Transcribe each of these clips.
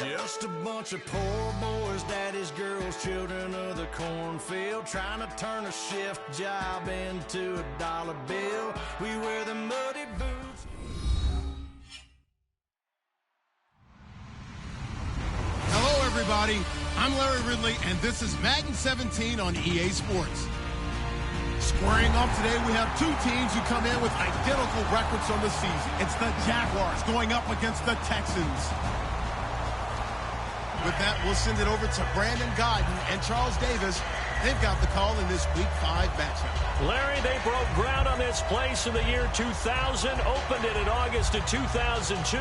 Just a bunch of poor boys, daddy's girls, children of the cornfield, trying to turn a shift job into a dollar bill. We wear the muddy boots. Hello, everybody. I'm Larry Ridley, and this is Madden 17 on EA Sports. Squaring off today, we have two teams who come in with identical records on the season. It's the Jaguars going up against the Texans. With that, we'll send it over to Brandon Godden and Charles Davis. They've got the call in this Week 5 matchup. Larry, they broke ground on this place in the year 2000, opened it in August of 2002,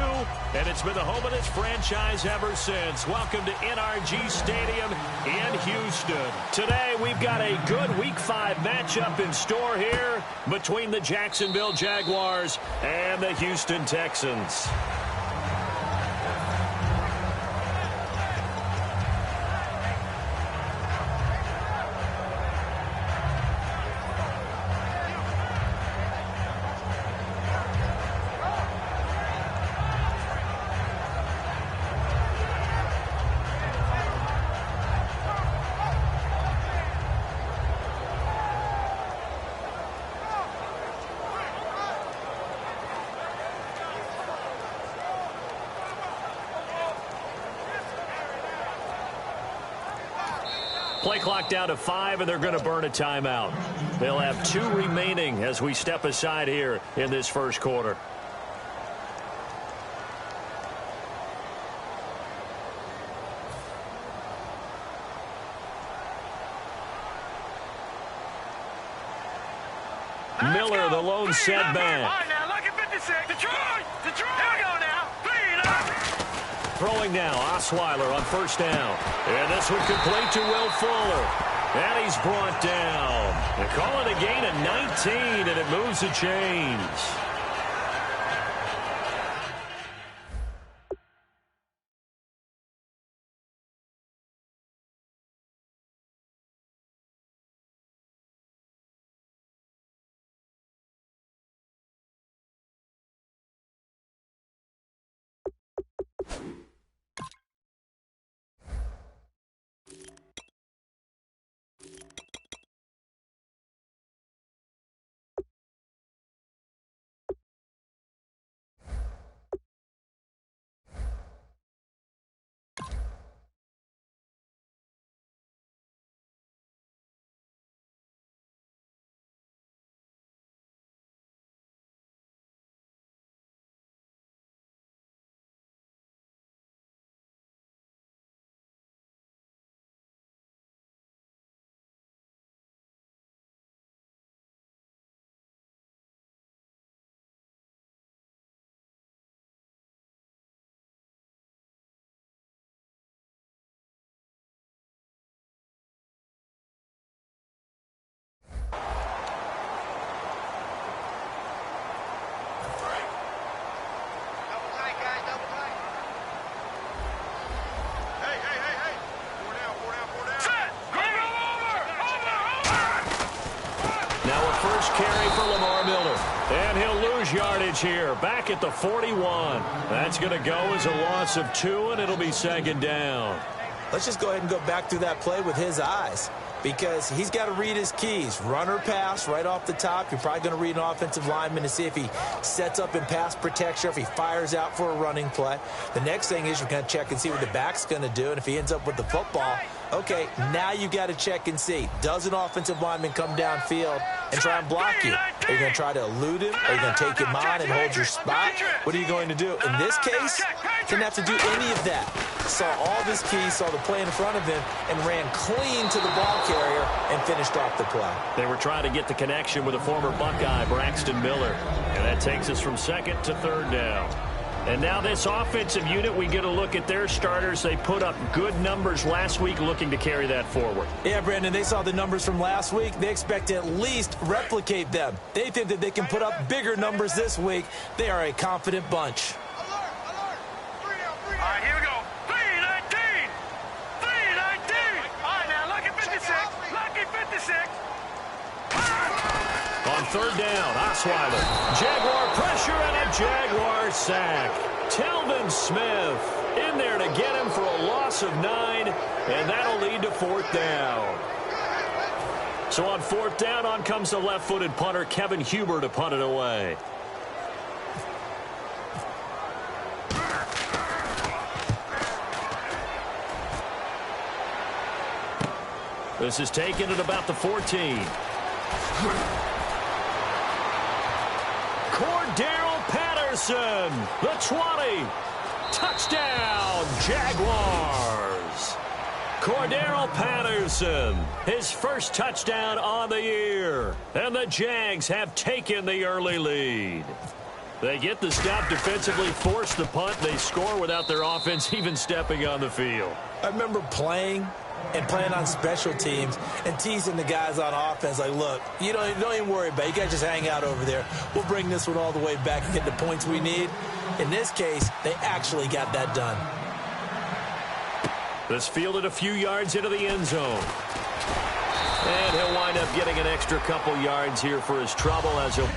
and it's been the home of this franchise ever since. Welcome to NRG Stadium in Houston. Today, we've got a good Week 5 matchup in store here between the Jacksonville Jaguars and the Houston Texans. Play clock down to 5, and they're going to burn a timeout. They'll have 2 remaining as we step aside here in this first quarter. Miller, the lone setback. All right, now, look at 56. Detroit! Here we go now. Throwing now, Osweiler on first down. And this one complete to Will Fuller. And he's brought down. They call it a gain of 19, and it moves the chains. Carry for Lamar Miller. And he'll lose yardage here. Back at the 41. That's going to go as a loss of 2, and it'll be second down. Let's just go ahead and go back through that play with his eyes, because he's got to read his keys. Run or pass right off the top. You're probably going to read an offensive lineman to see if he sets up in pass protection, if he fires out for a running play. The next thing is you're going to check and see what the back's going to do, and if he ends up with the football, okay, now you got to check and see. Does an offensive lineman come downfield and try and block you? Are you going to try to elude him? Are you going to take him on and hold your spot? What are you going to do? In this case, didn't have to do any of that. Saw all of his keys, saw the play in front of him, and ran clean to the ball carrier and finished off the play. They were trying to get the connection with a former Buckeye, Braxton Miller. And that takes us from second to third down. And now this offensive unit, we get a look at their starters. They put up good numbers last week, looking to carry that forward. Yeah, Brandon, they saw the numbers from last week. They expect to at least replicate them. They think that they can put up bigger numbers this week. They are a confident bunch. Alert! All right, here we go. 319! 319! All right, now, lucky 56. Lucky 56. On third down, Osweiler. Jaguar pressure and a Jaguar sack. Telvin Smith in there to get him for a loss of 9, and that'll lead to 4th down. So on 4th down, on comes the left-footed punter, Kevin Huber, to punt it away. This is taken at about the 14. Cordero Patterson, the 20. Touchdown, Jaguars. Cordero Patterson, his first touchdown on the year. And the Jags have taken the early lead. They get the stop defensively, force the punt. They score without their offense even stepping on the field. I remember playing on special teams and teasing the guys on offense like, look, you don't even worry about it. You guys just hang out over there. We'll bring this one all the way back and get the points we need. In this case, they actually got that done. This fielded a few yards into the end zone. And he'll wind up getting an extra couple yards here for his trouble as he'll...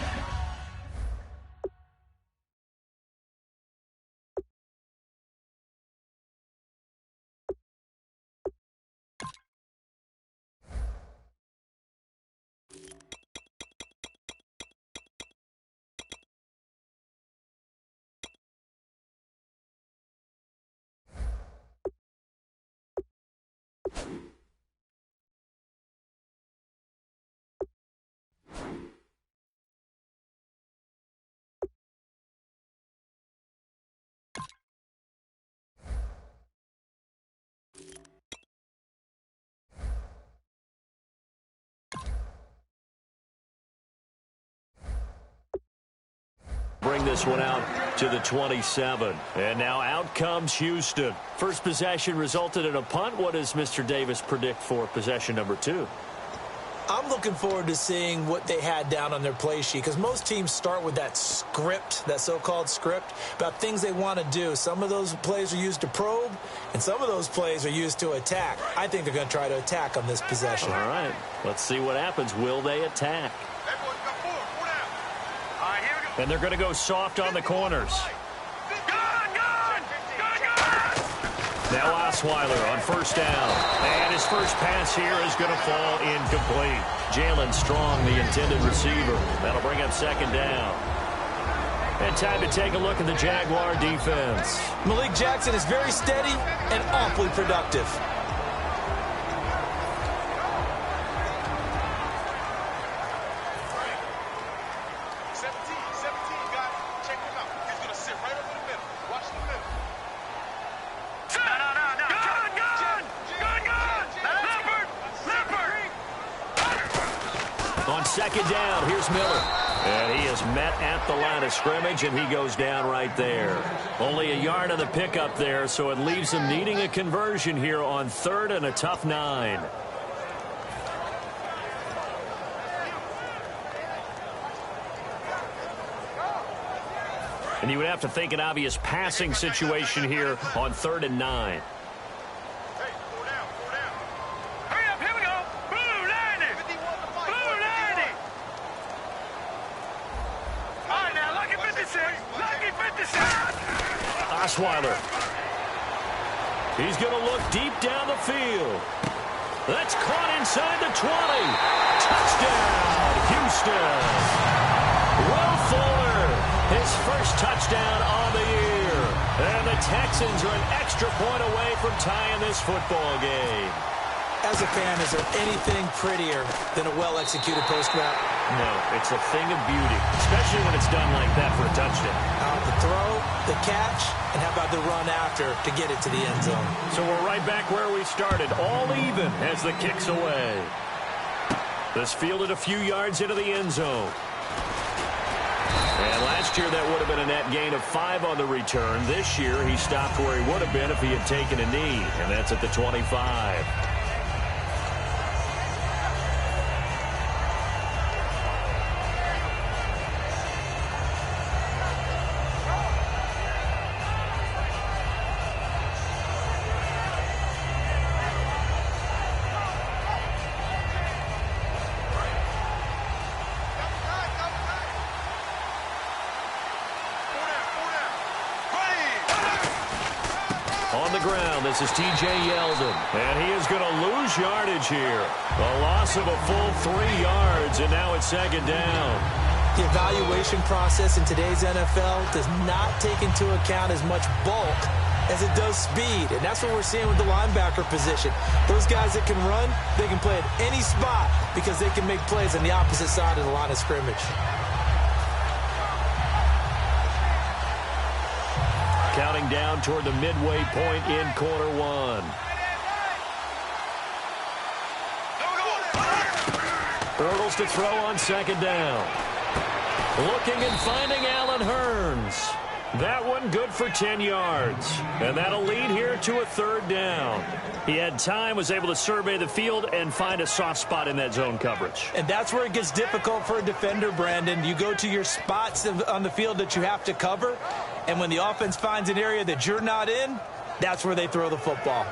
bring this one out to the 27. And now out comes Houston. First possession resulted in a punt. What does Mr. Davis predict for possession number 2? I'm looking forward to seeing what they had down on their play sheet, because most teams start with that script, that so-called script, about things they want to do. Some of those plays are used to probe, and some of those plays are used to attack. I think they're going to try to attack on this possession. All right, let's see what happens. Will they attack? And they're going to go soft on the corners. Now Osweiler on first down. And his first pass here is going to fall incomplete. Jalen Strong, the intended receiver. That'll bring up 2nd down. And time to take a look at the Jaguar defense. Malik Jackson is very steady and awfully productive. On 2nd down, here's Miller. And he is met at the line of scrimmage, and he goes down right there. Only a yard on the pickup there, so it leaves him needing a conversion here on 3rd and a tough 9. And you would have to think an obvious passing situation here on 3rd and 9. Osweiler. He's going to look deep down the field. That's caught inside the 20. Touchdown, Houston. Will Fuller, his first touchdown on the year. And the Texans are an extra point away from tying this football game. As a fan, is there anything prettier than a well-executed post route? No, it's a thing of beauty, especially when it's done like that for a touchdown. The throw, the catch, and how about the run after to get it to the end zone? So we're right back where we started, all even as the kick's away. This fielded a few yards into the end zone. And last year that would have been a net gain of 5 on the return. This year he stopped where he would have been if he had taken a knee, and that's at the 25. the ground. This is T.J. Yeldon. And he is going to lose yardage here. A loss of a full 3 yards, and now it's second down. The evaluation process in today's NFL does not take into account as much bulk as it does speed, and that's what we're seeing with the linebacker position. Those guys that can run, they can play at any spot because they can make plays on the opposite side of the line of scrimmage. Counting down toward the midway point in quarter one. Bortles to throw on second down. Looking and finding Allen Hurns. That one good for 10 yards. And that'll lead here to a third down. He had time, was able to survey the field and find a soft spot in that zone coverage. And that's where it gets difficult for a defender, Brandon. You go to your spots on the field that you have to cover, and when the offense finds an area that you're not in, that's where they throw the football.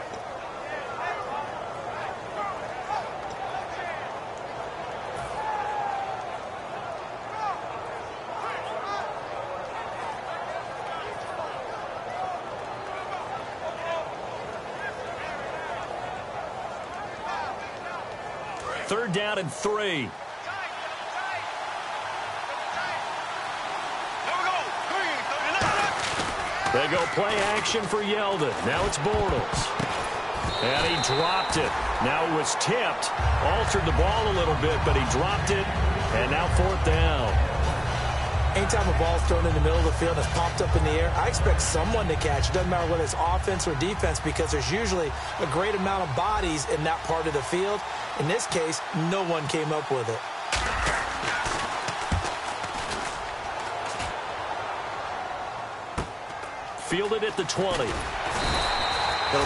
Third down and 3. They go play action for Yeldon. Now it's Bortles. And he dropped it. Now it was tipped. Altered the ball a little bit, but he dropped it. And now fourth down. Anytime a ball's thrown in the middle of the field and it's popped up in the air, I expect someone to catch. It doesn't matter whether it's offense or defense because there's usually a great amount of bodies in that part of the field. In this case, no one came up with it. Fielded at the 20. It'll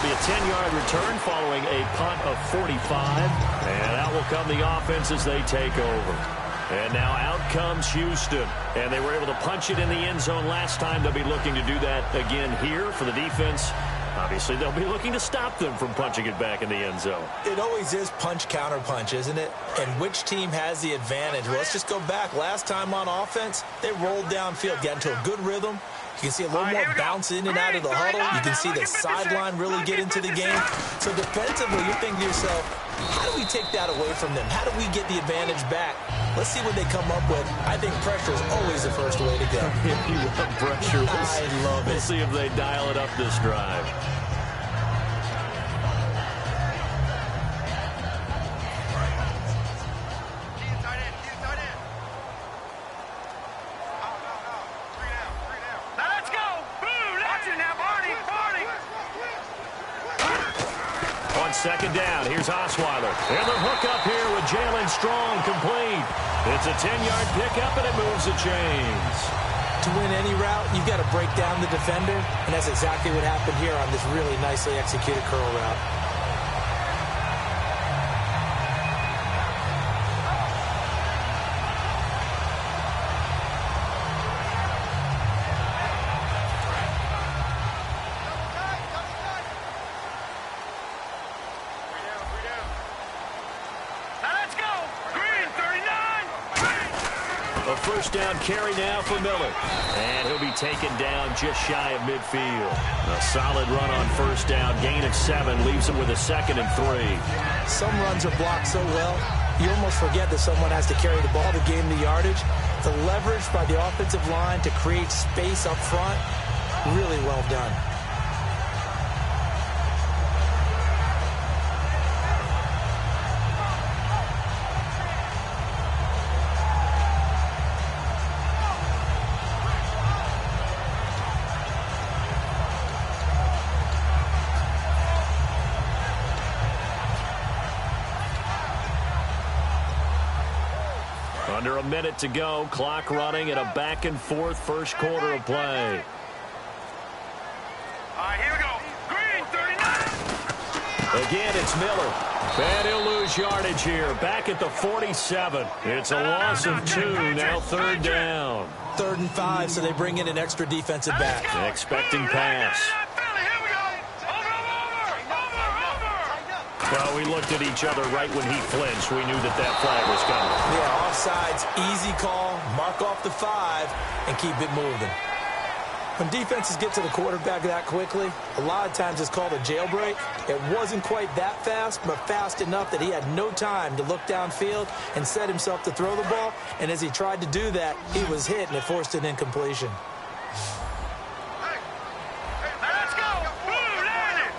be a 10-yard return following a punt of 45. And out will come the offense as they take over. And now out comes Houston. And they were able to punch it in the end zone last time. They'll be looking to do that again here for the defense. Obviously, they'll be looking to stop them from punching it back in the end zone. It always is punch-counter-punch, isn't it? And which team has the advantage? Well, let's just go back. Last time on offense, they rolled downfield, got into a good rhythm. You can see a little more bounce in and out of the huddle. You can see the sideline really get into the game. So defensively, you're thinking to yourself, how do we take that away from them? How do we get the advantage back? Let's see what they come up with. I think pressure is always the first way to go. If you want pressure, I love it. We'll see if they dial it up this drive. Second down. Here's Osweiler. And the hook up here with Jalen Strong complete. It's a 10-yard pickup, and it moves the chains. To win any route, you've got to break down the defender, and that's exactly what happened here on this really nicely executed curl route. First down carry now for Miller. And he'll be taken down just shy of midfield. A solid run on first down. Gain of 7 leaves him with a 2nd and 3. Some runs are blocked so well, you almost forget that someone has to carry the ball to gain the yardage. The leverage by the offensive line to create space up front, really well done. Under a minute to go, clock running at a back-and-forth first quarter of play. All right, here we go. Green, 39. Again, it's Miller. And he'll lose yardage here. Back at the 47. It's a loss of 2. Now third down. 3rd and 5, so they bring in an extra defensive back. Expecting pass. Well, we looked at each other right when he flinched. We knew that that flag was coming. Yeah, offsides, easy call, mark off the 5, and keep it moving. When defenses get to the quarterback that quickly, a lot of times it's called a jailbreak. It wasn't quite that fast, but fast enough that he had no time to look downfield and set himself to throw the ball. And as he tried to do that, he was hit, and it forced an incompletion.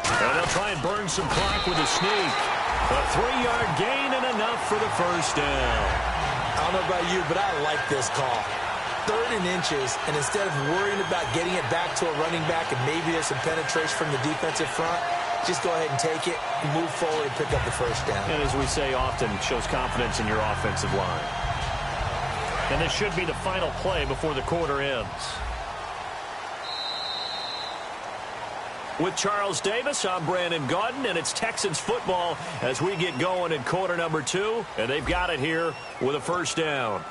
And they'll try and burn some clock with a sneak. A 3-yard gain and enough for the first down. I don't know about you, but I like this call. 3rd and inches, and instead of worrying about getting it back to a running back and maybe there's some penetration from the defensive front, just go ahead and take it, move forward, and pick up the first down. And as we say often, it shows confidence in your offensive line. And this should be the final play before the quarter ends. With Charles Davis, I'm Brandon Gaudin, and it's Texans football as we get going in quarter number 2, and they've got it here with a first down.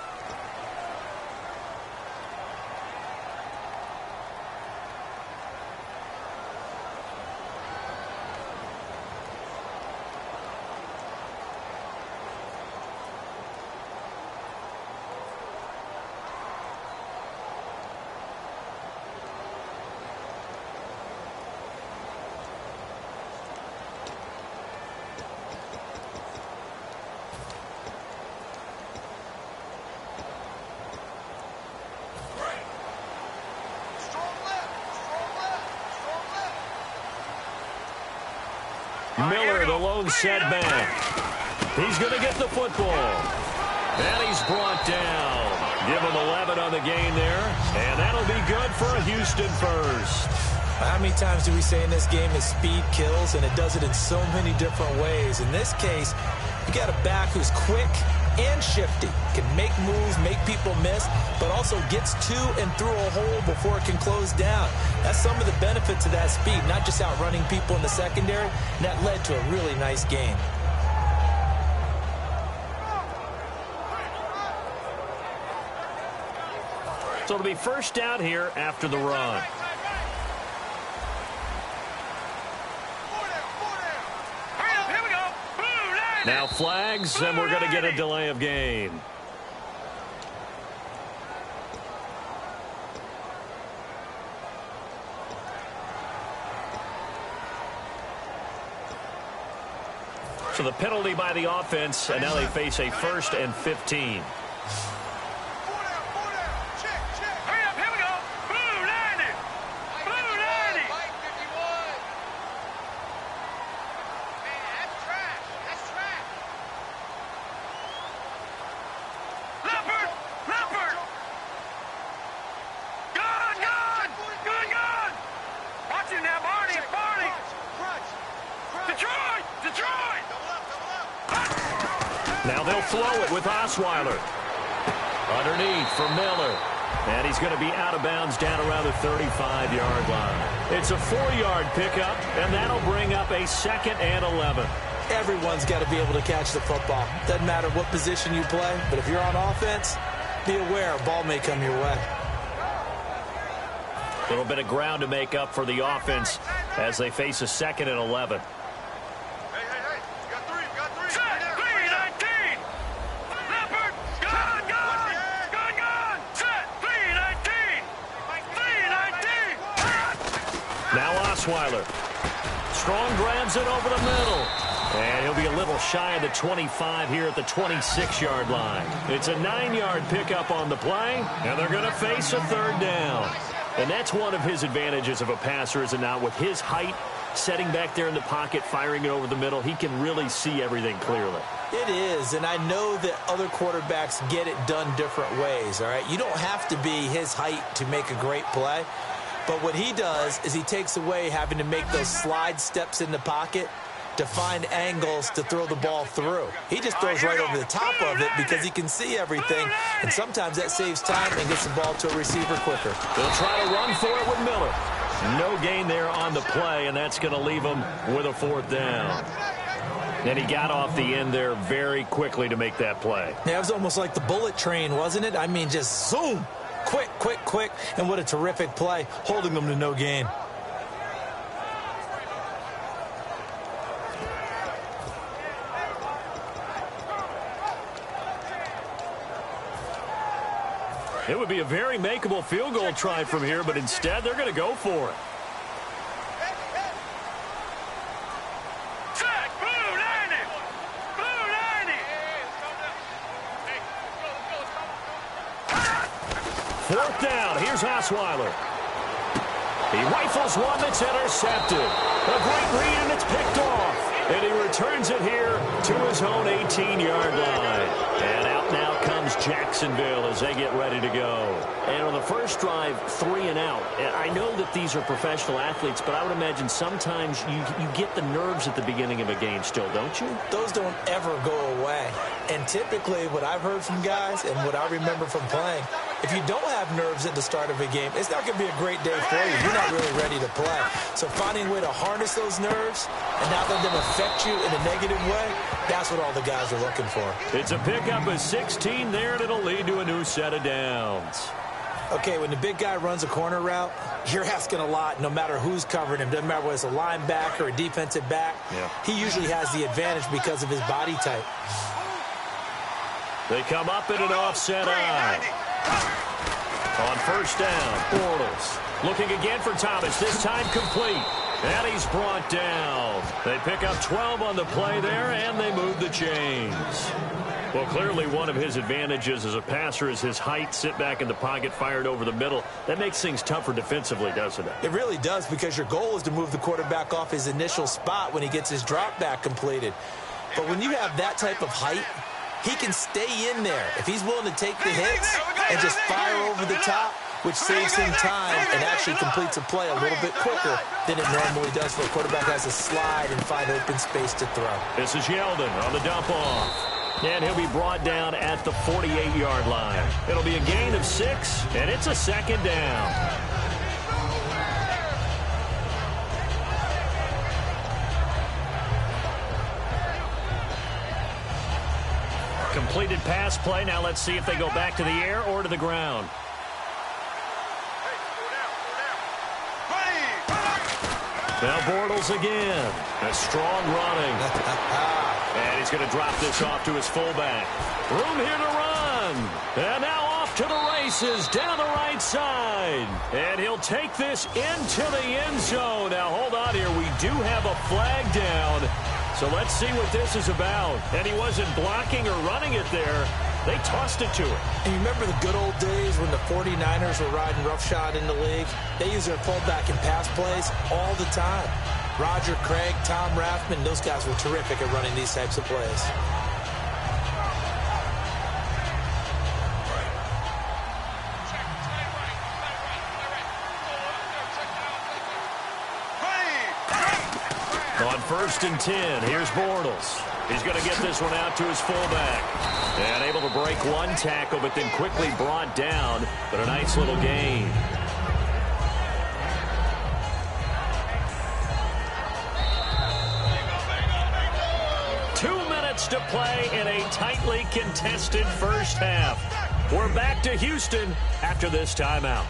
Miller, the lone setback. He's going to get the football. And he's brought down. Give him 11 on the gain there. And that'll be good for a Houston first. How many times do we say in this game that speed kills, and it does it in so many different ways? In this case, you got a back who's quick and shifty, can make moves, make people miss, but also gets to and through a hole before it can close down. That's some of the benefits of that speed, not just outrunning people in the secondary, and that led to a really nice game. So it'll be first down here after the run. Now flags, and we're going to get a delay of game. So the penalty by the offense, and now they face a 1st and 15. Now they'll flow it with Osweiler. Underneath for Miller. And he's going to be out of bounds down around the 35-yard line. It's a 4-yard pickup, and that'll bring up a 2nd and 11. Everyone's got to be able to catch the football. Doesn't matter what position you play, but if you're on offense, be aware a ball may come your way. A little bit of ground to make up for the offense as they face a 2nd and 11. Now Osweiler. Strong grabs it over the middle. And he'll be a little shy of the 25 here at the 26-yard line. It's a 9-yard pickup on the play, and they're going to face a 3rd down. And that's one of his advantages of a passer, is it not? With his height, setting back there in the pocket, firing it over the middle, he can really see everything clearly. It is, and I know that other quarterbacks get it done different ways, all right? You don't have to be his height to make a great play. But what he does is he takes away having to make those slide steps in the pocket to find angles to throw the ball through. He just throws right over the top of it because he can see everything, and sometimes that saves time and gets the ball to a receiver quicker. They'll try to run for it with Miller. No gain there on the play, and that's going to leave him with a 4th down. And he got off the end there very quickly to make that play. Yeah, it was almost like the bullet train, wasn't it? I mean, just zoom. Quick, quick, quick, and what a terrific play, holding them to no gain. It would be a very makeable field goal try from here, but instead they're going to go for it. Fourth down. Here's Osweiler. He rifles one that's intercepted. A great read, and it's picked off. And he returns it here to his own 18-yard line. And out now comes Jacksonville as they get ready to go. And on the first drive, 3 and out. And I know that these are professional athletes, but I would imagine sometimes you get the nerves at the beginning of a game still, don't you? Those don't ever go away. And typically what I've heard from guys and what I remember from playing, if you don't have nerves at the start of a game, it's not going to be a great day for you. You're not really ready to play. So finding a way to harness those nerves and not let them affect you in a negative way, that's what all the guys are looking for. It's a pickup of 16 there, and it'll lead to a new set of downs. Okay, when the big guy runs a corner route, you're asking a lot no matter who's covering him. Doesn't matter whether it's a linebacker or a defensive back. Yeah. He usually has the advantage because of his body type. They come up in an offset eye. On first down, Bortles looking again for Thomas, this time complete. And he's brought down. They pick up 12 on the play there, and they move the chains. Well, clearly one of his advantages as a passer is his height, sit back in the pocket, fired over the middle. That makes things tougher defensively, doesn't it? It really does, because your goal is to move the quarterback off his initial spot when he gets his drop back completed. But when you have that type of height, he can stay in there. If he's willing to take the hits and just fire over the top, which saves him time and actually completes a play a little bit quicker than it normally does for a quarterback who has to slide and find open space to throw. This is Yeldon on the dump off. And he'll be brought down at the 48-yard line. It'll be a gain of 6, and it's a second down. Completed pass play. Now let's see if they go back to the air or to the ground. Now Bortles again. A strong running. And he's going to drop this off to his fullback. Room here to run. And now off to the races down the right side. And he'll take this into the end zone. Now hold on here. We do have a flag down. So let's see what this is about. And he wasn't blocking or running it there. They tossed it to him. And you remember the good old days when the 49ers were riding roughshod in the league? They use their fullback in pass plays all the time. Roger Craig, Tom Rathman, those guys were terrific at running these types of plays. On 1st and 10, here's Bortles. He's going to get this one out to his fullback. And able to break one tackle, but then quickly brought down. But a nice little gain. To play in a tightly contested first half. We're back to Houston after this timeout.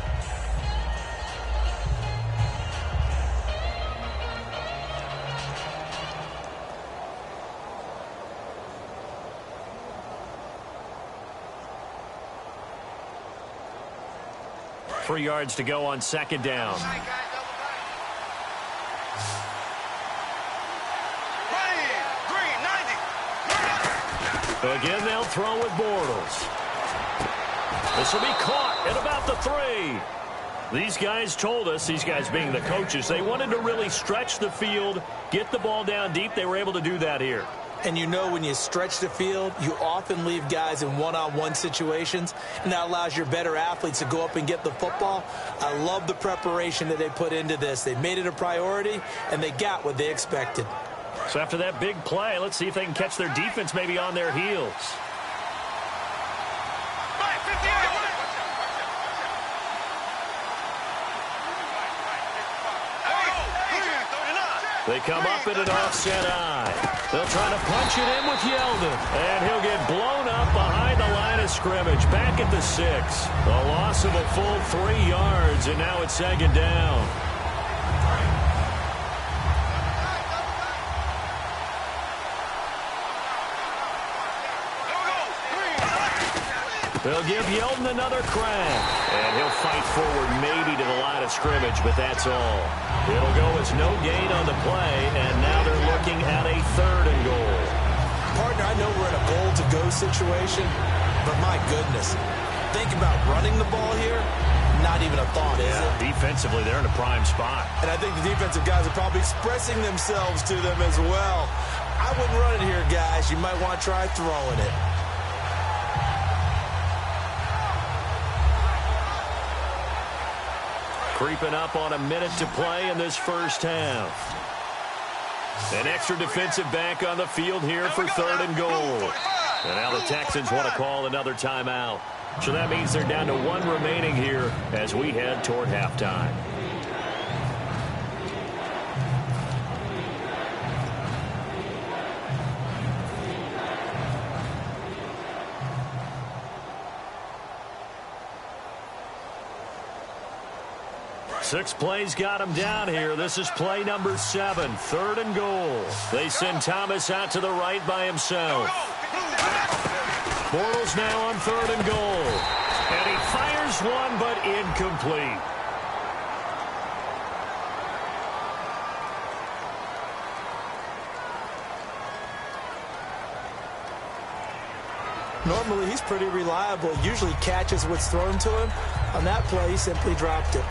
Three yards to go on second down. Again, they'll throw with Bortles. This will be caught at about the 3. These guys told us, these guys being the coaches, they wanted to really stretch the field, get the ball down deep. They were able to do that here. And you know when you stretch the field, you often leave guys in one-on-one situations, and that allows your better athletes to go up and get the football. I love the preparation that they put into this. They made it a priority, and they got what they expected. So after that big play, let's see if they can catch their defense maybe on their heels. They come up in an offset eye. They'll try to punch it in with Yeldon. And he'll get blown up behind the line of scrimmage. Back at the 6. A loss of a full 3 yards, and now it's second down. They'll give Yeldon another crack. And he'll fight forward maybe to the line of scrimmage, but that's all. It'll go as no gain on the play, and now they're looking at a 3rd and goal. Partner, I know we're in a goal-to-go situation, but my goodness, think about running the ball here. Not even a thought, is it? Defensively, they're in a prime spot. And I think the defensive guys are probably expressing themselves to them as well. I wouldn't run it here, guys. You might want to try throwing it. Creeping up on a minute to play in this first half. An extra defensive back on the field here for 3rd and goal. And now the Texans want to call another timeout. So that means they're down to 1 remaining here as we head toward halftime. Six plays got him down here. This is play number 7, 3rd and goal. They send Thomas out to the right by himself. Bortles now on 3rd and goal. And he fires one, but incomplete. Normally, he's pretty reliable. Usually catches what's thrown to him. On that play, he simply dropped it.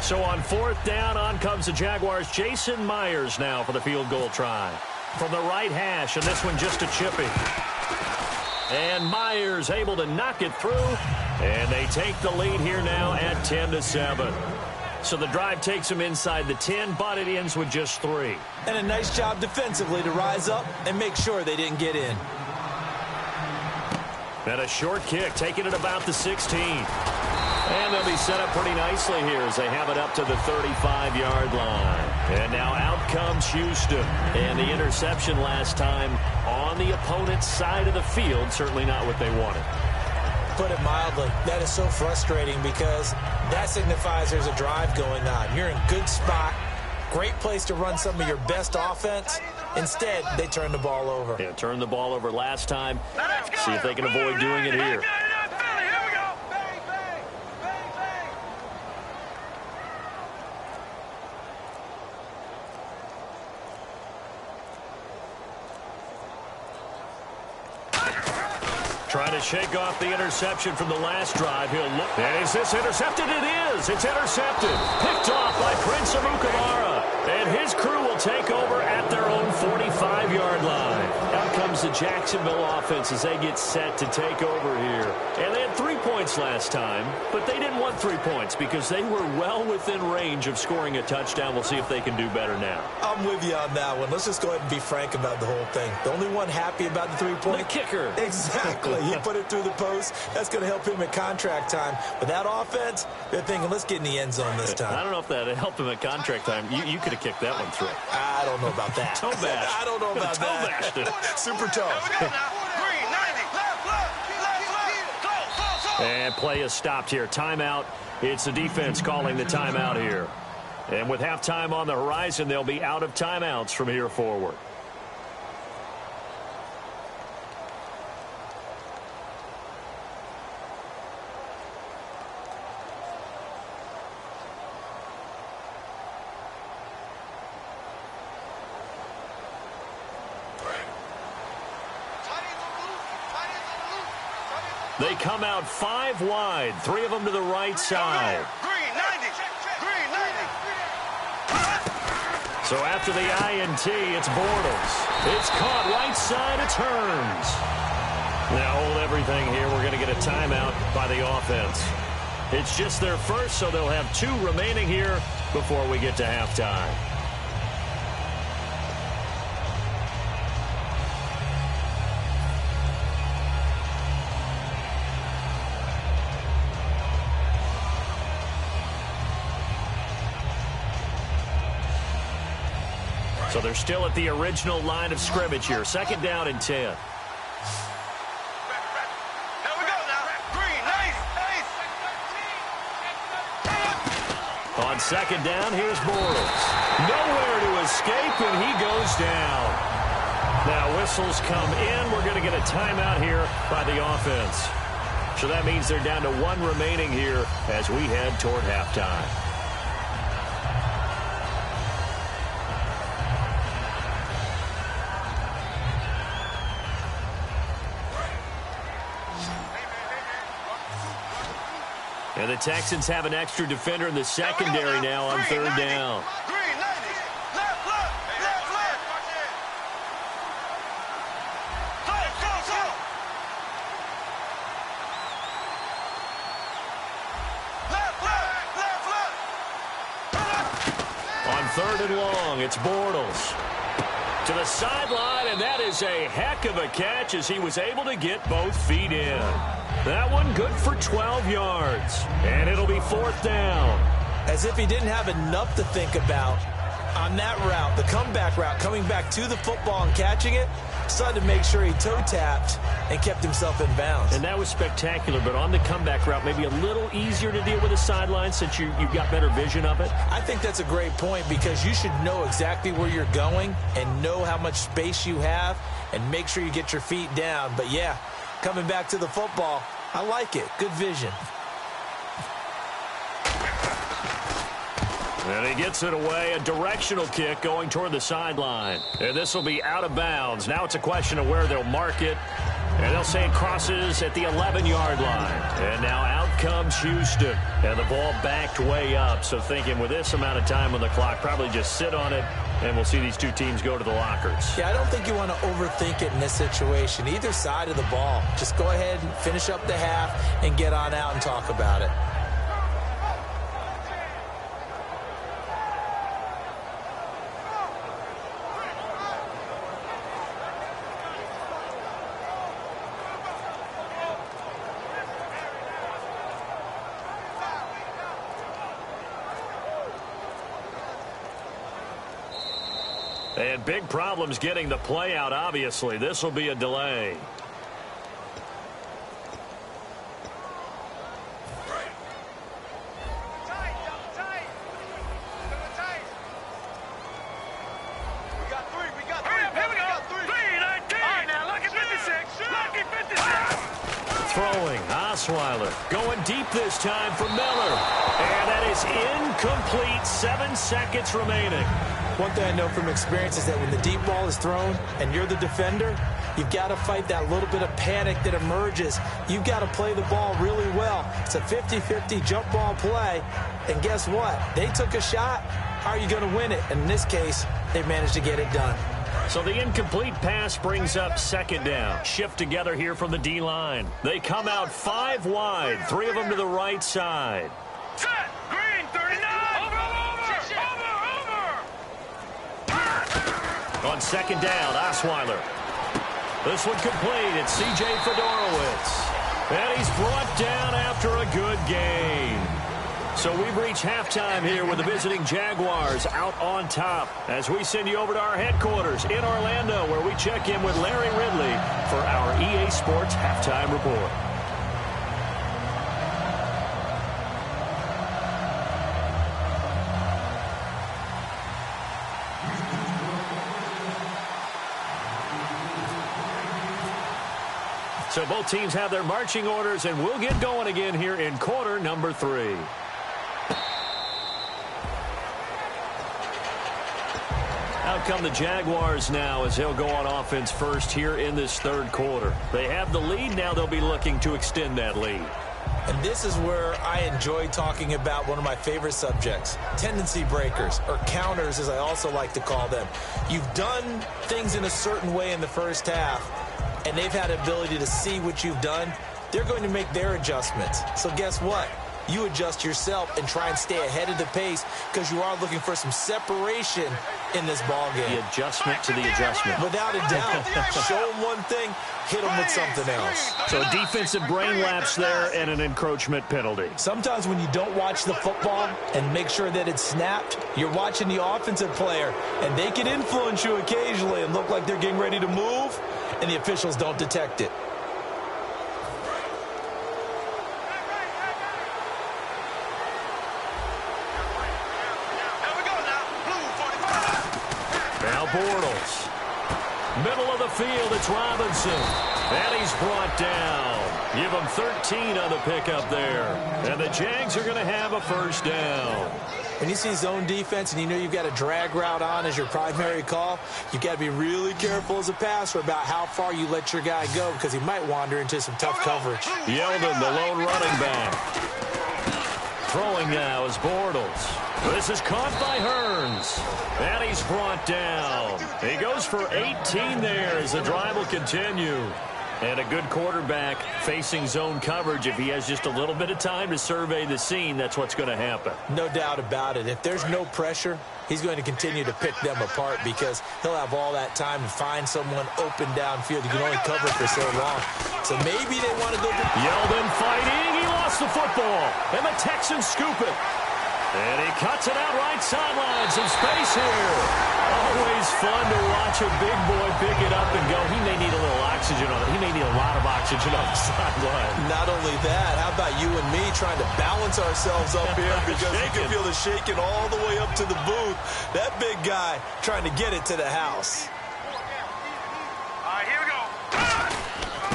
So on 4th down, on comes the Jaguars. Jason Myers now for the field goal try. From the right hash, and this one just a chippy. And Myers able to knock it through. And they take the lead here now at 10-7. So the drive takes them inside the 10, but it ends with just 3. And a nice job defensively to rise up and make sure they didn't get in. And a short kick, taking it about the 16. And they'll be set up pretty nicely here as they have it up to the 35-yard line. And now out comes Houston. And the interception last time on the opponent's side of the field, certainly not what they wanted. Put it mildly, that is so frustrating because that signifies there's a drive going on. You're in a good spot, great place to run some of your best offense. Instead, they turn the ball over. Yeah, turned the ball over last time. See if they can avoid doing it here. Trying to shake off the interception from the last drive. He'll look. And is this intercepted? It is. It's intercepted. Picked off by Prince Amukamara. And his crew will take over at their own 45-yard line. Out comes the Jacksonville offense as they get set to take over here. And they had 3 points last time, but they didn't want 3 points because they were well within range of scoring a touchdown. We'll see if they can do better now. I'm with you on that one. Let's just go ahead and be frank about the whole thing. The only one happy about the 3-point. The kicker. Exactly. He put it through the post. That's going to help him at contract time. But that offense, they're thinking, let's get in the end zone this time. I don't know if that helped him at contract time. You could have kicked that one through. I don't know about that. Toe bash. I don't know about that. Bashed it. Super toe. And play is stopped here. Timeout. It's the defense calling the timeout here. And with halftime on the horizon, they'll be out of timeouts from here forward. They come out 5 wide, 3 of them to the right side. Green, 90. Green, 90. So after the INT, it's Bortles. It's caught right side, it turns. Now hold everything here. We're going to get a timeout by the offense. It's just their first, so they'll have 2 remaining here before we get to halftime. So they're still at the original line of scrimmage here. 2nd down and 10. Here we go now. Green, nice. On 2nd down, here's Bortles. Nowhere escape, and he goes down. Now whistles come in. We're going to get a timeout here by the offense. So that means they're down to 1 remaining here as we head toward halftime. And the Texans have an extra defender in the secondary now on 3rd down. On 3rd and long, it's Bortles to the sideline, and that is a heck of a catch as he was able to get both feet in. That one good for 12 yards, and it'll be 4th down. As if he didn't have enough to think about on that route, the comeback route, coming back to the football and catching it, decided to make sure he toe-tapped and kept himself in bounds. And that was spectacular, but on the comeback route, maybe a little easier to deal with the sideline since you've got better vision of it. I think that's a great point because you should know exactly where you're going and know how much space you have and make sure you get your feet down. But, yeah, coming back to the football, I like it. Good vision. And he gets it away, a directional kick going toward the sideline. And this will be out of bounds. Now it's a question of where they'll mark it. And they'll say it crosses at the 11-yard line. And now out comes Houston. And the ball backed way up. So thinking with this amount of time on the clock, probably just sit on it. And we'll see these two teams go to the lockers. Yeah, I don't think you want to overthink it in this situation. Either side of the ball. Just go ahead and finish up the half and get on out and talk about it. And big problems getting the play out, obviously. This will be a delay. Throwing, Osweiler going deep this time for Miller. And that is incomplete. 7 seconds remaining. One thing I know from experience is that when the deep ball is thrown and you're the defender, you've got to fight that little bit of panic that emerges. You've got to play the ball really well. It's a 50-50 jump ball play. And guess what? They took a shot. How are you going to win it? And in this case, they managed to get it done. So the incomplete pass brings up 2nd down. Shift together here from the D-line. They come out 5 wide, 3 of them to the right side. Set! Green, 39! On 2nd down, Osweiler. This one complete. It's C.J. Fedorowicz. And he's brought down after a good gain. So we've reached halftime here with the visiting Jaguars out on top as we send you over to our headquarters in Orlando where we check in with Larry Ridley for our EA Sports Halftime Report. So both teams have their marching orders, and we'll get going again here in quarter number 3. Out come the Jaguars now as they'll go on offense first here in this 3rd quarter. They have the lead. Now they'll be looking to extend that lead. And this is where I enjoy talking about one of my favorite subjects, tendency breakers, or counters as I also like to call them. You've done things in a certain way in the first half, and they've had the ability to see what you've done. They're going to make their adjustments. So guess what? You adjust yourself and try and stay ahead of the pace because you are looking for some separation in this ball game. The adjustment to the adjustment. Without a doubt. Show them one thing, hit them with something else. So a defensive brain lapse there and an encroachment penalty. Sometimes when you don't watch the football and make sure that it's snapped, you're watching the offensive player, and they can influence you occasionally and look like they're getting ready to move, and the officials don't detect it. Bortles. Middle of the field, it's Robinson. And he's brought down. Give him 13 on the pickup there. And the Jags are going to have a first down. When you see zone defense and you know you've got a drag route on as your primary call, you've got to be really careful as a passer about how far you let your guy go because he might wander into some tough coverage. Yeldon, the lone running back. Throwing now is Bortles. This is caught by Hearns. And he's brought down. He goes for 18 there as the drive will continue. And a good quarterback facing zone coverage. If he has just a little bit of time to survey the scene, that's what's going to happen. No doubt about it. If there's no pressure, he's going to continue to pick them apart because he'll have all that time to find someone open downfield. You can only cover for so long. So maybe they want to go to... Yeldon fighting. He lost the football. And the Texans scoop it. And he cuts it out right sideline. Some space here. Always fun to watch a big boy pick it up and go. He may need a little oxygen on it. He may need a lot of oxygen on the sideline. Not only that, how about you and me trying to balance ourselves up here because you can feel the shaking all the way up to the booth. That big guy trying to get it to the house. All right, here we go.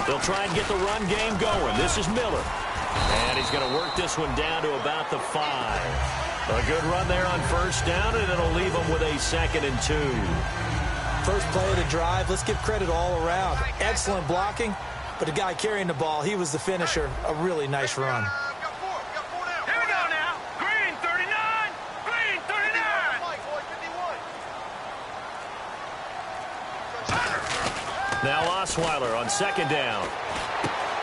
They'll try and get the run game going. This is Miller. And he's going to work this one down to about the 5. A good run there on first down, and it'll leave them with a 2nd and 2. First play of the drive, let's give credit all around. Excellent blocking, but the guy carrying the ball, he was the finisher. A really nice run. Here we go now. Green 39. Green 39. Now Osweiler on 2nd down.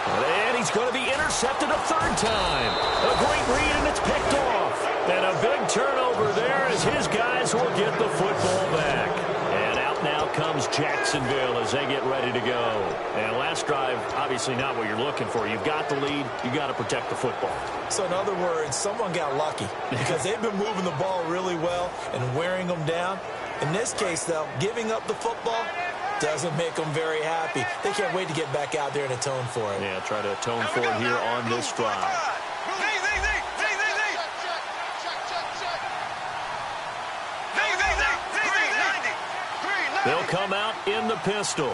And he's going to be intercepted a 3rd time. A great read, and it's picked off. And a big turnover there as his guys will get the football back. And out now comes Jacksonville as they get ready to go. And last drive, obviously not what you're looking for. You've got the lead. You've got to protect the football. So in other words, someone got lucky because they've been moving the ball really well and wearing them down. In this case, though, giving up the football doesn't make them very happy. They can't wait to get back out there and atone for it. Yeah, try to atone for it here on this drive. They'll come out in the pistol.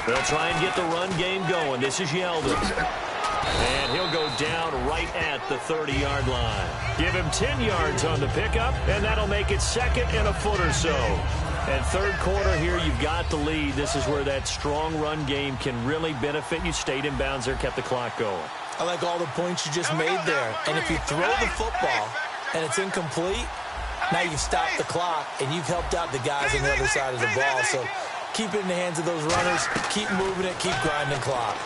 They'll try and get the run game going. This is Yeldon. And he'll go down right at the 30-yard line. Give him 10 yards on the pickup, and that'll make it 2nd and a foot or so. And 3rd quarter here, you've got the lead. This is where that strong run game can really benefit you. Stayed in bounds there, kept the clock going. I like all the points you just made there. And if you throw the football and it's incomplete, now you've stopped the clock and you've helped out the guys on the other side of the ball. So keep it in the hands of those runners. Keep moving it. Keep grinding clock.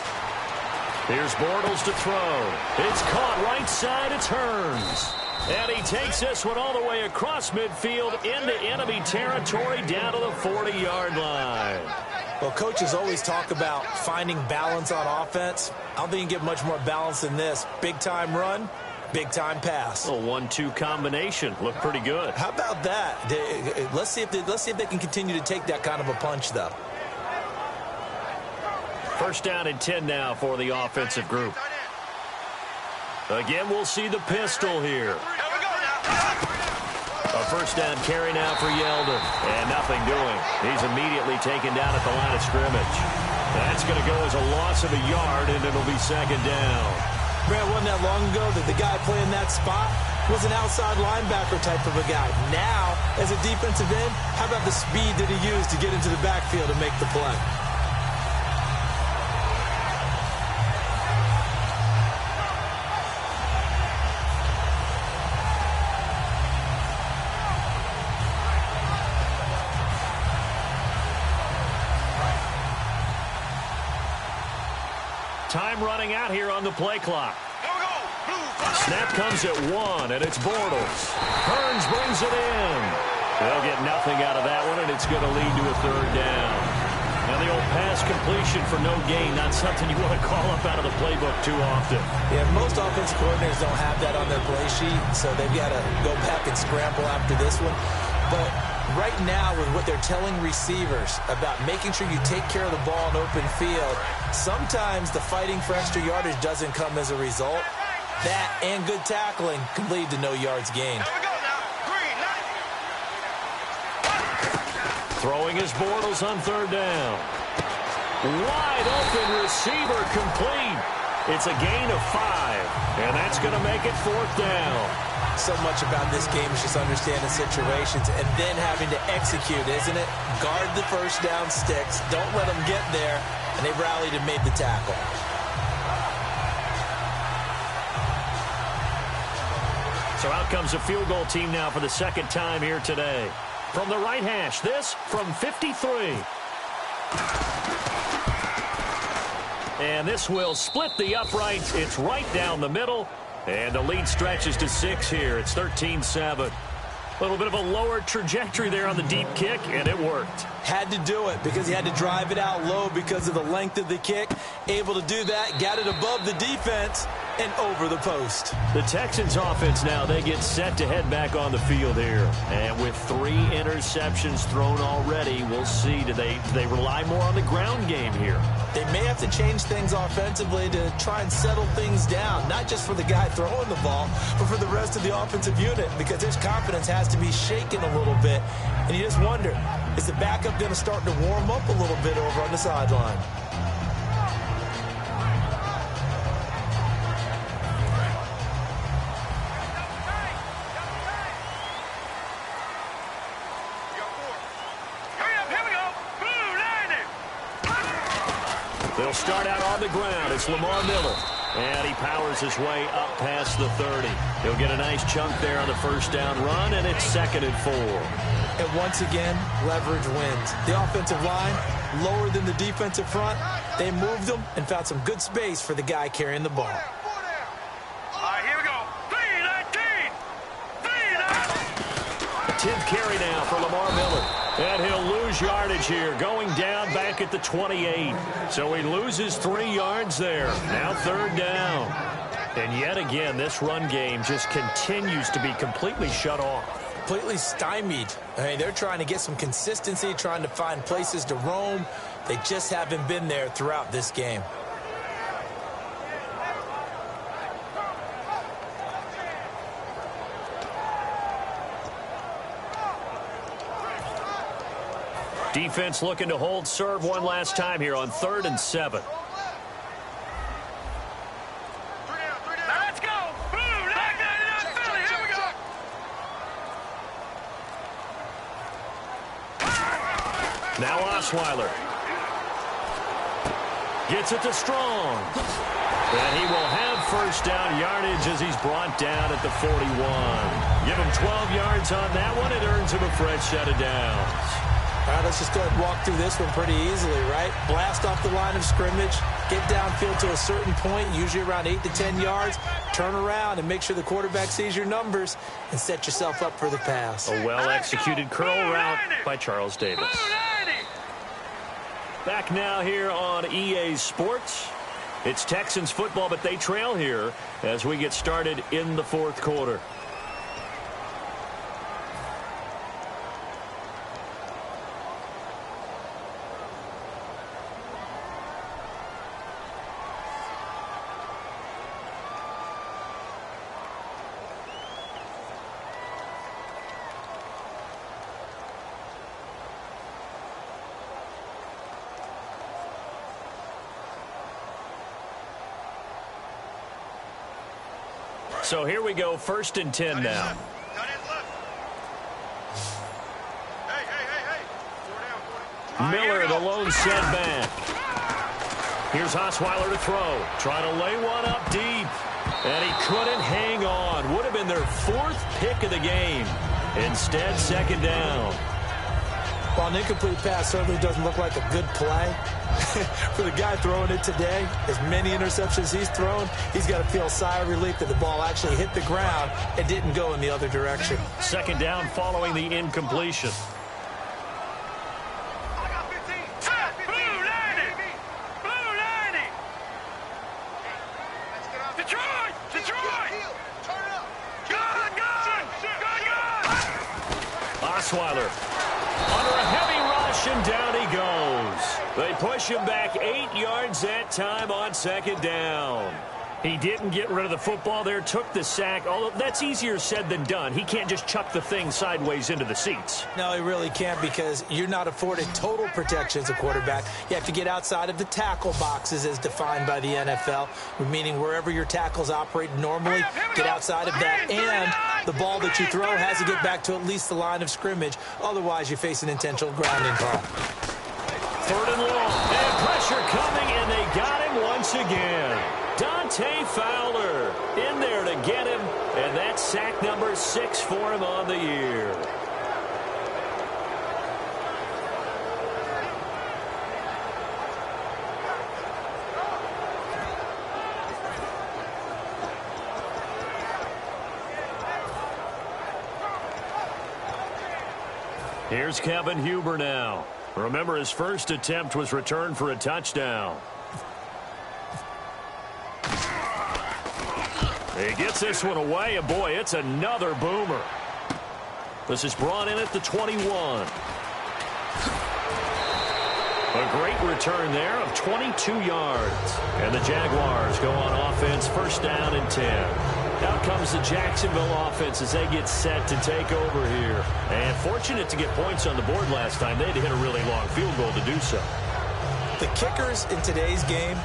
Here's Bortles to throw. It's caught right side. It's Hearns. And he takes this one all the way across midfield into enemy territory down to the 40-yard line. Well, coaches always talk about finding balance on offense. I don't think you can get much more balance than this. Big-time run, big-time pass. A 1-2 combination. Looked pretty good. How about that? Let's see if they can continue to take that kind of a punch, though. First down and 10 now for the offensive group. Again, we'll see the pistol here. A first down carry now for Yeldon. And nothing doing. He's immediately taken down at the line of scrimmage. That's going to go as a loss of a yard, and it'll be 2nd down. Man, wasn't that long ago that the guy playing that spot was an outside linebacker type of a guy. Now, as a defensive end, how about the speed that he used to get into the backfield and make the play? Time running out here on the play clock. Snap comes at 1, and it's Bortles. Hearns brings it in. They'll get nothing out of that one, and it's going to lead to a 3rd down. Now the old pass completion for no gain, not something you want to call up out of the playbook too often. Yeah, most offensive coordinators don't have that on their play sheet, so they've got to go back and scramble after this one. But right now, with what they're telling receivers about making sure you take care of the ball in open field, sometimes the fighting for extra yardage doesn't come as a result. That and good tackling can lead to no yards gained. Throwing his Bortles on third down. Wide open receiver complete. It's a gain of 5, and that's going to make it fourth down. So much about this game is just understanding situations and then having to execute, isn't it? Guard the first down sticks. Don't let them get there. And they rallied and made the tackle. So out comes a field goal team now for the second time here today. From the right hash, this from 53. And this will split the uprights. It's right down the middle. And the lead stretches to 6 here. It's 13-7. A little bit of a lower trajectory there on the deep kick, and it worked. Had to do it because he had to drive it out low because of the length of the kick. Able to do that, got it above the defense and over the post. The Texans offense now, they get set to head back on the field here. And with 3 interceptions thrown already, we'll see. Do they rely more on the ground game here? They may have to change things offensively to try and settle things down, not just for the guy throwing the ball, but for the rest of the offensive unit, because his confidence has to be shaken a little bit. And you just wonder, is the backup going to start to warm up a little bit over on the sideline? They'll start out on the ground. It's Lamar Miller. And he powers his way up past the 30. He'll get a nice chunk there on the first down run, and it's 2nd and 4. And once again, leverage wins. The offensive line, lower than the defensive front. They moved them and found some good space for the guy carrying the ball. All right, here we go. 3-19. 10th carry now for Lamar Miller. And he'll lose yardage here, going down back at the 28. So he loses 3 yards there. Now 3rd down. And yet again, this run game just continues to be completely shut off. Completely stymied. I mean, they're trying to get some consistency, trying to find places to roam. They just haven't been there throughout this game. Defense looking to hold serve one last time here on 3rd and 7. Let's go. Boom. Philly. Here we go. Now Osweiler. Gets it to Strong. And he will have first down yardage as he's brought down at the 41. Give him 12 yards on that one. It earns him a fresh set of downs. All right, let's just go ahead and walk through this one pretty easily, right? Blast off the line of scrimmage, get downfield to a certain point, usually around 8 to 10 yards, turn around and make sure the quarterback sees your numbers and set yourself up for the pass. A well-executed curl route by Charles Davis. Back now here on EA Sports. It's Texans football, but they trail here as we get started in the 4th quarter. So here we go, 1st and 10 now. Miller, the lone setback. Here's Osweiler to throw. Trying to lay one up deep. And he couldn't hang on. Would have been their 4th pick of the game. Instead, 2nd down. Well, an incomplete pass certainly doesn't look like a good play. For the guy throwing it today, as many interceptions he's thrown, he's got to feel a sigh of relief that the ball actually hit the ground and didn't go in the other direction. 2nd down following the incompletion. Osweiler under a heavy rush, and down he goes. They push him back 8 yards that time on 2nd down. He didn't get rid of the football there, took the sack. Although that's easier said than done. He can't just chuck the thing sideways into the seats. No, he really can't, because you're not afforded total protection as a quarterback. You have to get outside of the tackle boxes as defined by the NFL, meaning wherever your tackles operate normally, get outside of that. And the ball that you throw has to get back to at least the line of scrimmage. Otherwise, you face an intentional grounding call. 3rd and long. And pressure coming, and they got him once again. Dante Fowler in there to get him, and that's sack number 6 for him on the year. Here's Kevin Huber now. Remember, his first attempt was returned for a touchdown. He gets this one away, and boy, it's another boomer. This is brought in at the 21. A great return there of 22 yards. And the Jaguars go on offense, 1st down and 10. Out comes the Jacksonville offense as they get set to take over here. And fortunate to get points on the board last time. They had to hit a really long field goal to do so. The kickers in today's game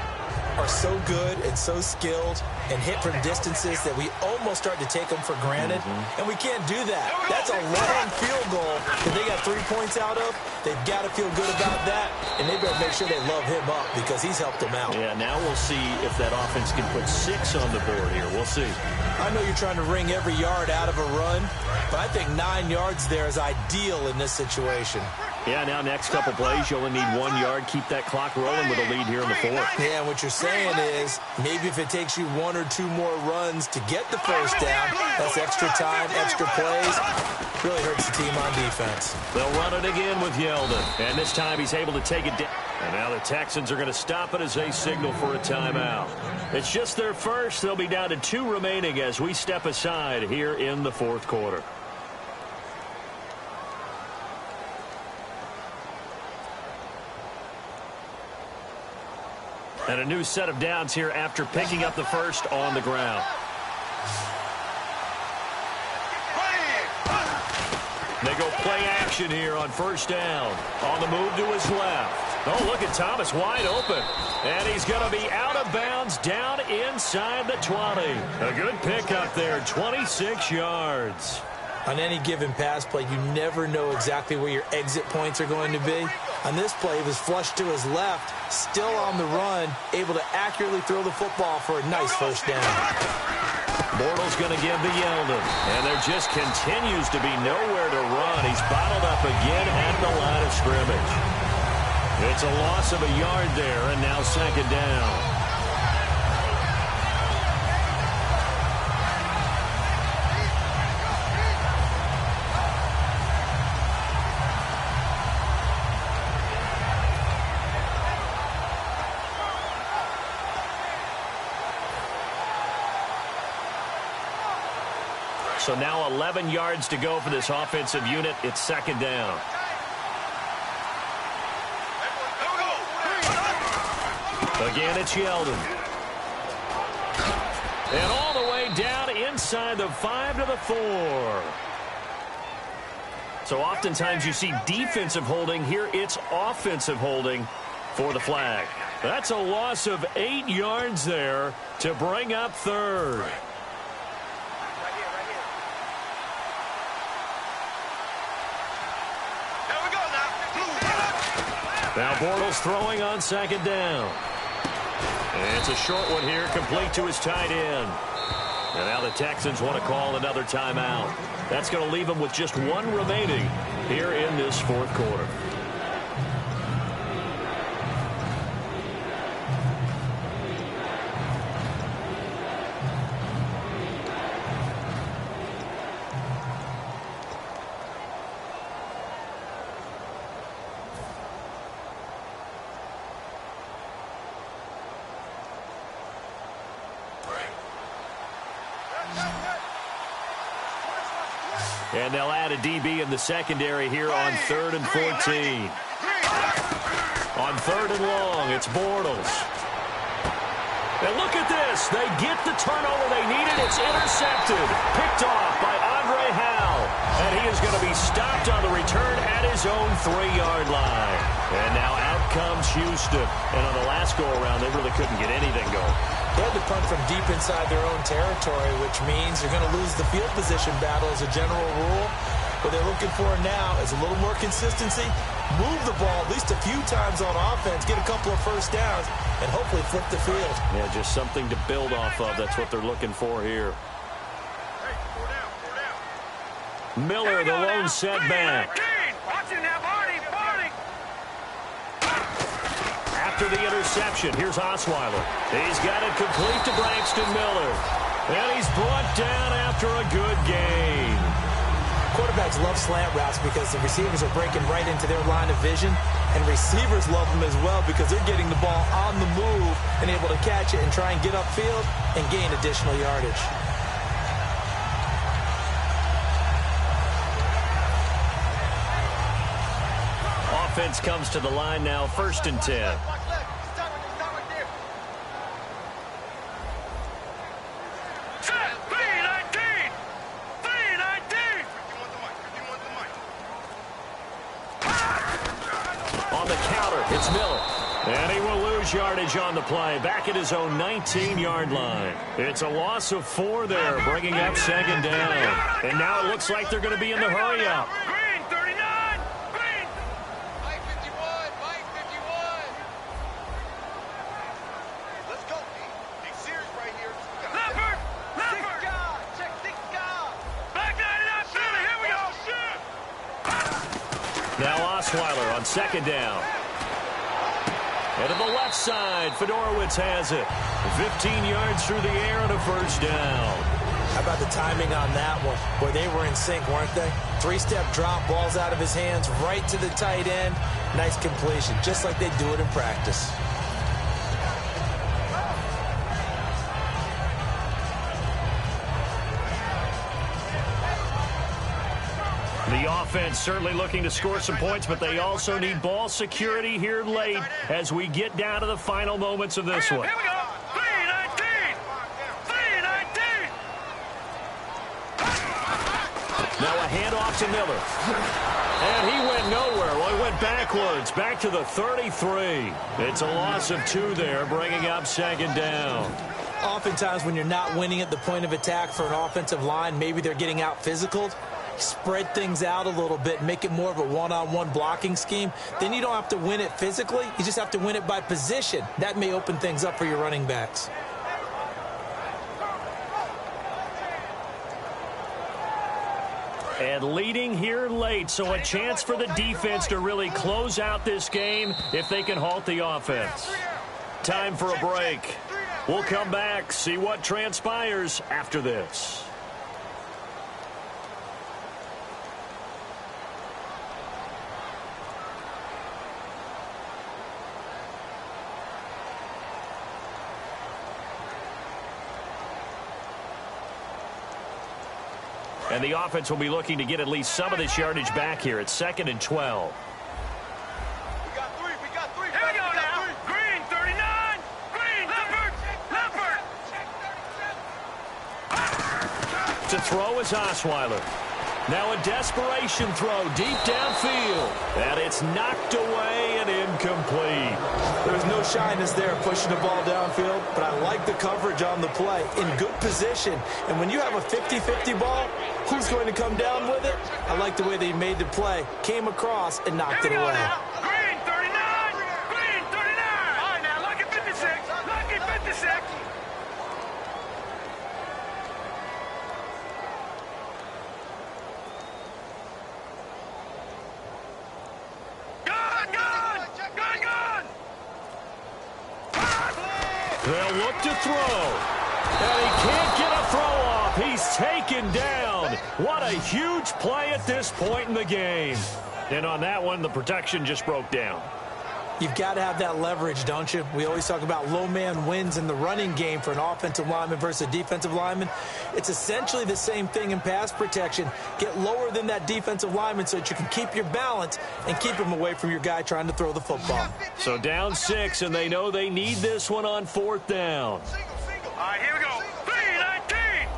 are so good and so skilled and hit from distances that we almost start to take them for granted. And we can't do that. That's a long field goal that they got 3 points out of. They've got to feel good about that, and they better make sure they love him up because he's helped them out. Yeah, now we'll see if that offense can put 6 on the board here. We'll see. I know you're trying to wring every yard out of a run, but I think 9 yards there is ideal in this situation. Yeah, now next couple plays, you only need 1 yard. Keep that clock rolling with a lead here in the 4th. Yeah, and what you're saying is maybe if it takes you 1 or 2 more runs to get the 1st down, that's extra time, extra plays. Really hurts the team on defense. They'll run it again with Yeldon, and this time he's able to take it down. And now the Texans are going to stop it as they signal for a timeout. It's just their first. They'll be down to 2 remaining as we step aside here in the 4th quarter. And a new set of downs here after picking up the first on the ground. They go play action here on 1st down. On the move to his left. Oh, look at Thomas wide open. And he's going to be out of bounds down inside the 20. A good pickup there, 26 yards. On any given pass play, you never know exactly where your exit points are going to be. On this play, he was flushed to his left, still on the run, able to accurately throw the football for a nice 1st down. Bortles going to give to Yeldon, and there just continues to be nowhere to run. He's bottled up again at the line of scrimmage. It's a loss of a yard there, and now 2nd down. So now 11 yards to go for this offensive unit. It's 2nd down. Again, it's Yeldon. And all the way down inside the 5 to the 4. So oftentimes you see defensive holding. Here it's offensive holding for the flag. That's a loss of 8 yards there to bring up 3rd. Now Bortles throwing on 2nd down. And it's a short one here, complete to his tight end. And now the Texans want to call another timeout. That's going to leave them with just 1 remaining here in this 4th quarter. And they'll add a DB in the secondary here on 3rd and 14. On 3rd and long, it's Bortles. And look at this. They get the turnover they needed. It's intercepted. Picked off by Andre Howell. And he is going to be stopped on the return at his own 3-yard line. And now out comes Houston. And on the last go-around, they really couldn't get anything going. They had to punt from deep inside their own territory, which means you're going to lose the field position battle as a general rule. What they're looking for now is a little more consistency, move the ball at least a few times on offense, get a couple of first downs, and hopefully flip the field. Yeah, just something to build off of. That's what they're looking for here. Miller, the lone setback. After the interception, here's Osweiler. He's got it complete to Braxton Miller. And he's brought down after a good game. Quarterbacks love slant routes because the receivers are breaking right into their line of vision, and receivers love them as well because they're getting the ball on the move and able to catch it and try and get upfield and gain additional yardage. Offense comes to the line now, 1st and 10. It's Miller. And he will lose yardage on the play. Back at his own 19-yard line. It's a loss of 4 there, bringing up 2nd down. And now it looks like they're going to be in the hurry-up. Green, 39! Green! Mike 51! Mike 51! Let's go, Pete. Big series right here. Leopard! Leopard! Check 6 guard! Back 99, Philly! Here we go! Now Osweiler on 2nd down. And to the left side, Fedorowicz has it. 15 yards through the air and a 1st down. How about the timing on that one? Boy, they were in sync, weren't they? 3-step drop, balls out of his hands, right to the tight end. Nice completion, just like they do it in practice. The offense certainly looking to score some points, but they also need ball security here late as we get down to the final moments of this one. Here we go! 3-19! 3-19! Now a handoff to Miller. And he went nowhere. Well, he went backwards, back to the 33. It's a loss of 2 there, bringing up 2nd down. Oftentimes when you're not winning at the point of attack for an offensive line, maybe they're getting out physical. Spread things out a little bit, make it more of a one-on-one blocking scheme. Then you don't have to win it physically. You just have to win it by position. That may open things up for your running backs. And leading here late, so a chance for the defense to really close out this game if they can halt the offense. Time for a break. We'll come back, see what transpires after this. And the offense will be looking to get at least some of this yardage back here. It's 2nd and 12. We got 3. We got 3. Here we go now. Green, 39. Green, Leopard. Leopard. To throw is Osweiler. Now a desperation throw deep downfield. And it's knocked away and incomplete. There's no shyness there pushing the ball downfield, but I like the coverage on the play. In good position. And when you have a 50-50 ball, who's going to come down with it? I like the way they made the play. Came across and knocked it away. Green, 39. Green, 39. All right, now, lucky 56. Lucky 56. They'll look to throw. And he can't get a throw off. He's taken down. What a huge play at this point in the game. And on that one, the protection just broke down. You've got to have that leverage, don't you? We always talk about low man wins in the running game for an offensive lineman versus a defensive lineman. It's essentially the same thing in pass protection. Get lower than that defensive lineman so that you can keep your balance and keep him away from your guy trying to throw the football. So down 6, and they know they need this one on 4th down. All right, here we go. 3-19.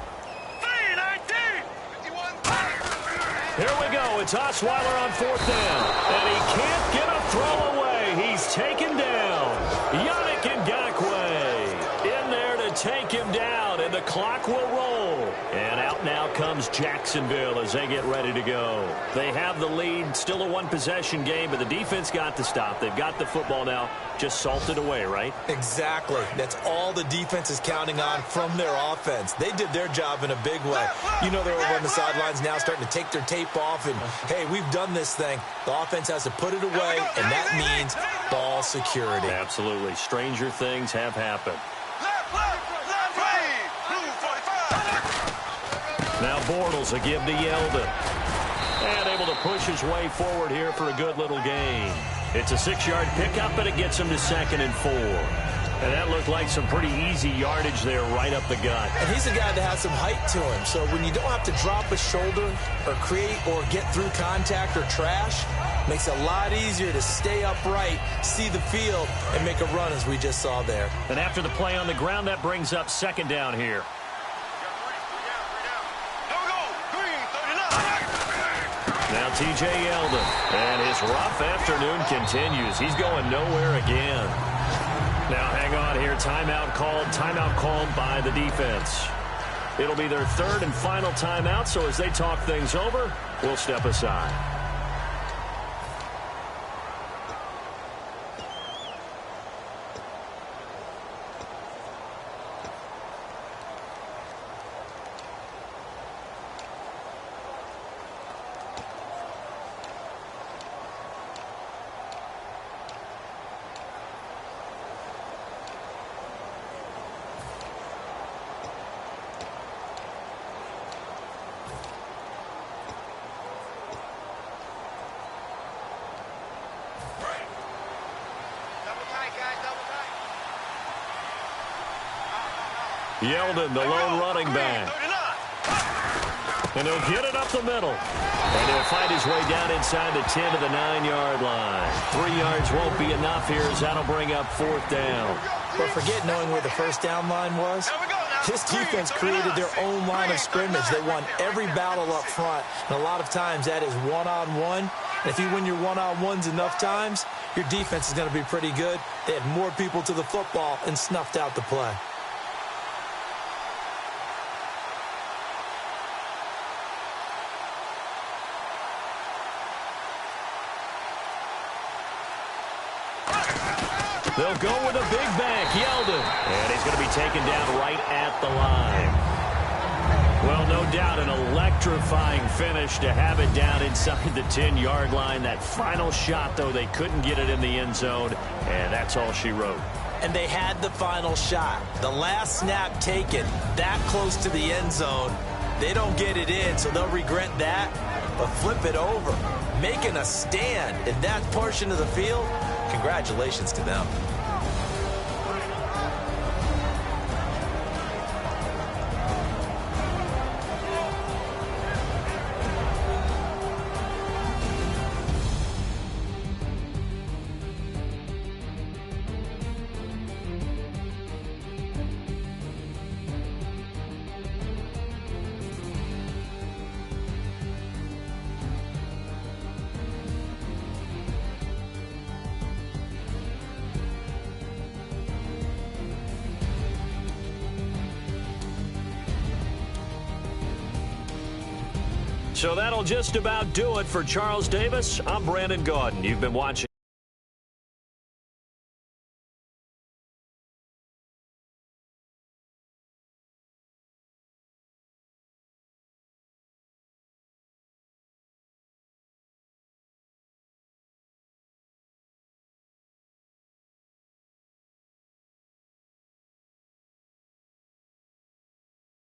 3-19. Here we go. It's Osweiler on 4th down. And he can't get a throw away. He's taken down. Yannick Ngakoue in there to take him down, and the clock will roll. And out now comes Jacksonville as they get ready to go. They have the lead. Still a one-possession game, but the defense got to stop. They've got the football now. Just salted away, right? Exactly. That's all the defense is counting on from their offense. They did their job in a big way. You know, they're over on the sidelines now starting to take their tape off, and, hey, we've done this thing. The offense has to put it away, and that means ball security. Absolutely. Stranger things have happened. Now Bortles a give to Yeldon. And able to push his way forward here for a good little gain. It's a 6-yard pickup, and it gets him to 2nd and 4. And that looked like some pretty easy yardage there right up the gut. And he's a guy that has some height to him. So when you don't have to drop a shoulder or create or get through contact or trash, makes it a lot easier to stay upright, see the field, and make a run as we just saw there. And after the play on the ground, that brings up 2nd down here. Now T.J. Yeldon, and his rough afternoon continues. He's going nowhere again. Now hang on here. Timeout called by the defense. It'll be their 3rd and final timeout, so as they talk things over, we'll step aside. Yeldon, the lone running back. And he'll get it up the middle. And he'll fight his way down inside the 10 to the 9-yard line. 3 yards won't be enough here as that'll bring up 4th down. But forget knowing where the first down line was. This defense created their own line of scrimmage. They won every battle up front. And a lot of times that is one-on-one. And if you win your one-on-ones enough times, your defense is going to be pretty good. They had more people to the football and snuffed out the play. They'll go with a big back, Yeldon. And he's going to be taken down right at the line. Well, no doubt an electrifying finish to have it down inside the 10-yard line. That final shot, though, they couldn't get it in the end zone, and that's all she wrote. And they had the final shot. The last snap taken that close to the end zone. They don't get it in, so they'll regret that. But flip it over, making a stand in that portion of the field, congratulations to them. So that'll just about do it for Charles Davis. I'm Brandon Gaudin. You've been watching